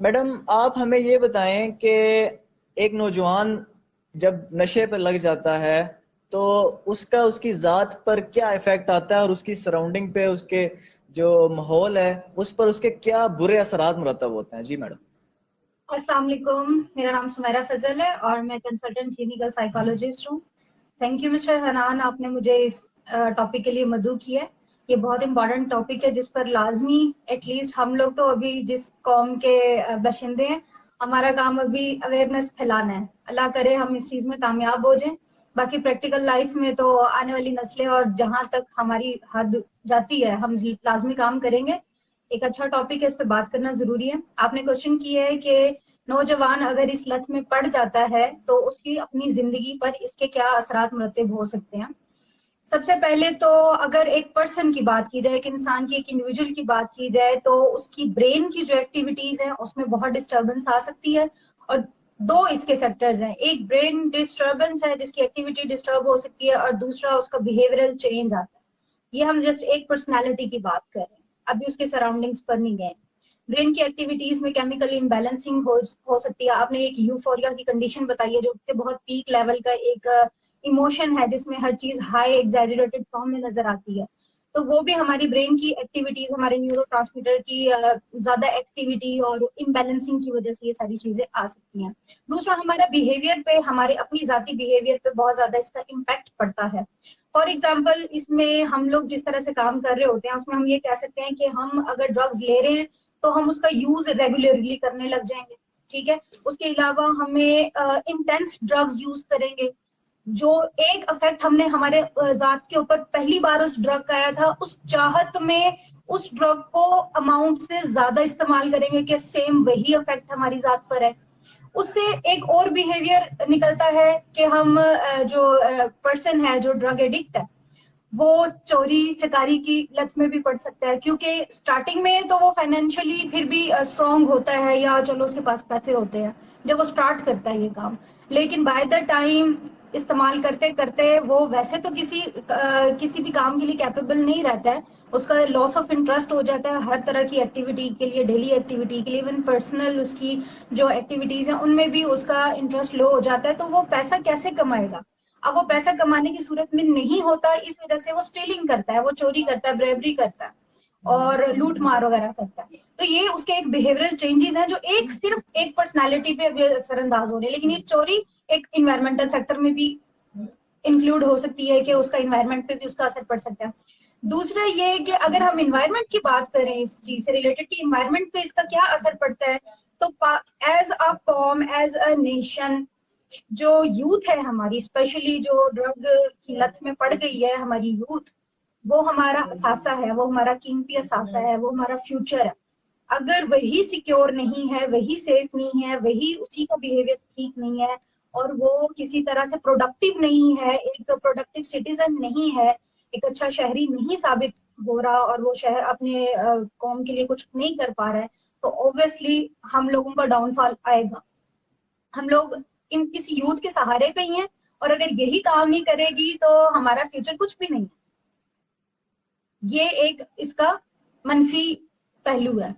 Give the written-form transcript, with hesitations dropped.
Madam आप हमें ये बताएं कि एक नौजवान जब नशे पर लग जाता है तो उसका उसकी जात पर क्या इफेक्ट आता है और उसकी सराउंडिंग पे उसके जो माहौल है उस पर उसके क्या बुरे असरात मुरतब होते हैं। जी मैडम। अस्सलाम वालेकुम, मेरा नाम सुमेरा फजल है और मैं कंसल्टेंट क्लिनिकल साइकोलॉजिस्ट हूँ। थैंक यू मिस्टर हनान, आपने मुझे इस टॉपिक के लिए मदऊ किया है। ये बहुत इंपॉर्टेंट टॉपिक है जिस पर लाजमी एटलीस्ट हम लोग तो अभी जिस कौम के बाशिंदे हैं, हमारा काम अभी अवेयरनेस फैलाना है। अल्लाह करे हम इस चीज में कामयाब हो जाएं। बाकी प्रैक्टिकल लाइफ में तो आने वाली नस्लें और जहां तक हमारी हद जाती है हम लाजमी काम करेंगे। एक अच्छा टॉपिक है, इस पे बात करना जरूरी है। आपने क्वेश्चन किया है कि नौजवान अगर इस लत में पड़ जाता है तो उसकी अपनी जिंदगी पर इसके क्या असरात मुरतब हो सकते हैं। सबसे पहले तो अगर एक पर्सन की बात की जाए, एक इंसान की, एक इंडिविजुअल की बात की जाए, तो उसकी ब्रेन की जो एक्टिविटीज है उसमें बहुत डिस्टर्बेंस आ सकती है। और दो इसके फैक्टर्स हैं, एक ब्रेन डिस्टर्बेंस है जिसकी एक्टिविटी डिस्टर्ब हो सकती है और दूसरा उसका बिहेवियरल चेंज आता है। ये हम जस्ट एक पर्सनैलिटी की बात कर रहे हैं, अभी उसके सराउंडिंग्स पर नहीं गए। ब्रेन की एक्टिविटीज में केमिकल इम्बैलेंसिंग हो सकती है। आपने एक यूफोरिया की कंडीशन बताई है जो कि बहुत पीक लेवल का एक इमोशन है जिसमें हर चीज हाई एग्जैजरेटेड फॉर्म में नजर आती है। तो वो भी हमारी ब्रेन की एक्टिविटीज, हमारे न्यूरोट्रांसमीटर की ज्यादा एक्टिविटी और इम्बैलेंसिंग की वजह से ये सारी चीजें आ सकती हैं। दूसरा, हमारा बिहेवियर पे, हमारे अपनी जाति बिहेवियर पे बहुत ज्यादा इसका इम्पैक्ट पड़ता है। फॉर एग्जाम्पल, इसमें हम लोग जिस तरह से काम कर रहे होते हैं उसमें हम ये कह सकते हैं कि हम अगर ड्रग्स ले रहे हैं तो हम उसका यूज रेगुलरली करने लग जाएंगे। ठीक है। उसके अलावा हमें इंटेंस ड्रग्स यूज करेंगे। जो एक इफेक्ट हमने हमारे जात के ऊपर पहली बार उस ड्रग का आया था, उस चाहत में उस ड्रग को अमाउंट से ज्यादा इस्तेमाल करेंगे कि सेम वही इफेक्ट हमारी जात पर है। उससे एक और बिहेवियर निकलता है कि हम जो पर्सन है जो ड्रग एडिक्ट है वो चोरी चकारी की लत में भी पड़ सकता है, क्योंकि स्टार्टिंग में तो वो फाइनेंशियली फिर भी स्ट्रांग होता है या चलो उसके पास पैसे होते हैं जब वो स्टार्ट करता है ये काम। लेकिन बाय द टाइम इस्तेमाल करते करते वो वैसे तो किसी भी काम के लिए कैपेबल नहीं रहता है। उसका लॉस ऑफ इंटरेस्ट हो जाता है हर तरह की एक्टिविटी के लिए, डेली एक्टिविटी के लिए, इवन पर्सनल उसकी जो एक्टिविटीज है उनमें भी उसका इंटरेस्ट लो हो जाता है। तो वो पैसा कैसे कमाएगा? अब वो पैसा कमाने की सूरत में नहीं होता, इस वजह से वो स्टीलिंग करता है, वो चोरी करता है, ब्रेवरी करता है और लूट मार वगैरह करता है। तो ये उसके एक बिहेवियरल चेंजेस हैं जो एक सिर्फ एक पर्सनालिटी पे असरअंदाज हो रहे हैं। लेकिन ये चोरी एक इन्वायरमेंटल फैक्टर में भी इंक्लूड हो सकती है कि उसका इन्वायरमेंट पे भी उसका असर पड़ सकता है। दूसरा ये कि अगर हम इन्वायरमेंट की बात करें, इस चीज से रिलेटेड कि इन्वायरमेंट पे इसका क्या असर पड़ता है, तो एज अ कॉम, एज अ नेशन, जो यूथ है हमारी, स्पेशली जो ड्रग की लत में पड़ गई है हमारी यूथ, वो हमारा असासा है, वो हमारा कीमती असासा है, वो हमारा फ्यूचर है। अगर वही सिक्योर नहीं है, वही सेफ नहीं है, वही उसी का बिहेवियर ठीक नहीं है और वो किसी तरह से प्रोडक्टिव नहीं है, एक प्रोडक्टिव सिटीजन नहीं है, एक अच्छा शहरी नहीं साबित हो रहा और वो शहर अपने कौम के लिए कुछ नहीं कर पा रहा है, तो ऑब्वियसली हम लोगों का डाउनफॉल आएगा। हम लोग इन किसी यूथ के सहारे पे ही हैं और अगर यही काम नहीं करेगी तो हमारा फ्यूचर कुछ भी नहीं है। ये एक इसका मनफी पहलू है।